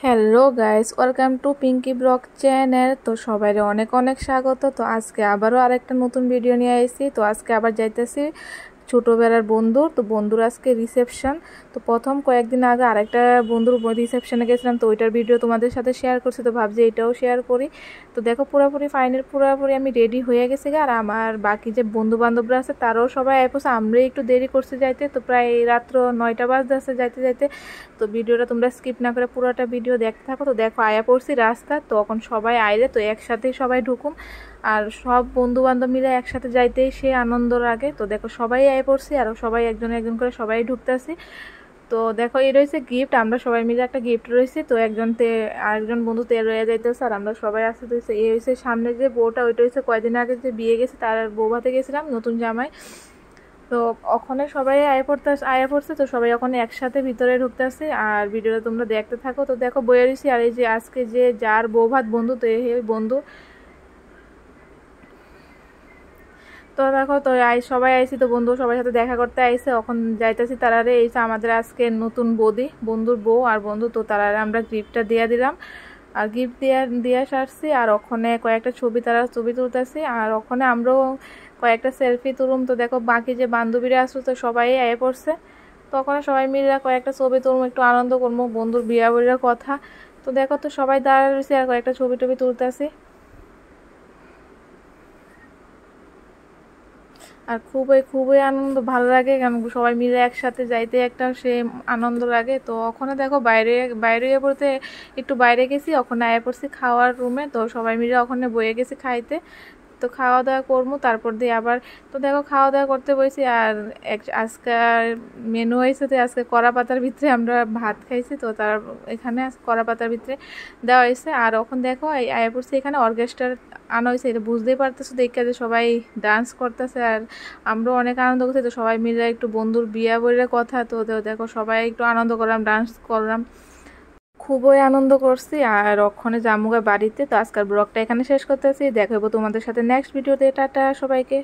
Hello guys, welcome to Pinki blog channel. তো সবাই অনেক অনেক স্বাগত। তো আজকে আবারও আরেকটা নতুন ভিডিও নিয়ে আসছি। তো আজকে আবার যাইতেছি ছোটোবেলার বন্ধুর। তো বন্ধুর আজকে রিসেপশন। তো প্রথম কয়েকদিন আগে আরেকটা বন্ধুর রিসেপশনে গেছিলাম, তো ওইটার ভিডিও তোমাদের সাথে শেয়ার করছি। তো ভাবছি এটাও শেয়ার করি। তো দেখো পুরোপুরি আমি রেডি হয়ে গেছি। আর আমার বাকি যে বন্ধু বান্ধবরা আছে তারাও সবাই এসে, আমরাই একটু দেরি করছি যাইতে। তো প্রায় রাত্র 9টা বাজতে যাইতে যাইতে। তো ভিডিওটা তোমরা স্কিপ না করে পুরোটা ভিডিও দেখতে থাকো। তো দেখো আয়া পড়ছি রাস্তা, তখন সবাই আইলে তো একসাথেই সবাই ঢুকুম। আর সব বন্ধু বান্ধব মিলে একসাথে যাইতেই সে আনন্দ লাগে। তো দেখো সবাই আয় পড়ছি আর সবাই একজন একজন করে সবাই ঢুকতেছি। তো দেখো এই রয়েছে গিফট, আমরা সবাই মিলে একটা গিফট রয়েছে। তো আরেকজন বন্ধু তেল রয়ে যাইতেছে আর আমরা সবাই আসতে। তো এই হয়েছে সামনে যে বউটা, ওইটা হয়েছে কয়েকদিন আগে যে বিয়ে গেছে তার বউ ভাতে গেছিলাম, নতুন জামাই। তো ওখানে সবাই আয়া পড়ছে। তো সবাই ওখানে একসাথে ভিতরে ঢুকতেছে আর ভিডিওটা তোমরা দেখতে থাকো। তো দেখো বইয়ে রয়েছি। আর এই যে আজকে যে যার বউ ভাত বন্ধু, তো এই বন্ধু। তো দেখো তো সবাই আইসি, তো বন্ধু সবার সাথে দেখা করতে আইসে। এখন যাইতেছি তারারে এইসে আমাদের আজকে নতুন বৌদি, বন্ধুর বউ আর বন্ধু। তো তারারে আমরা গিফটটা দিয়ে দিলাম আর গিফট দিয়ে সারছি। আর ওখানে কয়েকটা ছবি তুলতেছি আর ওখানে আমরাও কয়েকটা সেলফি তুলুম। তো দেখো বাকি যে বান্ধবীরা আসলো তো সবাই আয়ে পড়ছে। তো ওখানে সবাই মিলে কয়েকটা ছবি তুলবো, একটু আনন্দ করবো, বন্ধুর বিয়া বইয়ের কথা। তো দেখো তো সবাই দাঁড়িয়ে রয়েছে আর কয়েকটা ছবি তুলতেছি। আর খুবই খুবই আনন্দ ভালো লাগে, কারণ সবাই মিলে একসাথে যাইতে একটা সে আনন্দ লাগে। তো ওখানে দেখো বাইরে বাইরে পড়তে একটু বাইরে গেছি, ওখানে আয়া পড়ছি খাওয়ার রুমে। তো সবাই মিলে ওখানে বয়ে গেছি খাইতে। তো খাওয়া দাওয়া করবো তারপর দিয়ে আবার। তো দেখো খাওয়া দাওয়া করতে বসি আর আজকে মেনু হয়েছে। তো আজকে কড়া পাতার ভিতরে আমরা ভাত খাইছি। তো তার এখানে কড়া পাতার ভিতরে দেওয়া হয়েছে। আর ওখানে দেখো আয়া পড়ছি এখানে অর্কেস্ট্রার আনা হয়েছে, এটা বুঝতেই পারতেছো দেখে যে সবাই ডান্স করতেছে আর আমরাও অনেক আনন্দ করছি। তো সবাই মিলে একটু বন্ধুর বিয়া বইয়ের কথা। তো দেখো সবাই একটু আনন্দ করলাম, ডান্স করলাম, খুবই আনন্দ করছি। আর ওখানে জামুগা বাড়িতে। তো আজকের ব্লগটা এখানে শেষ করতেছি, দেখাবো তোমাদের সাথে নেক্সট ভিডিওতে। টাটা সবাইকে।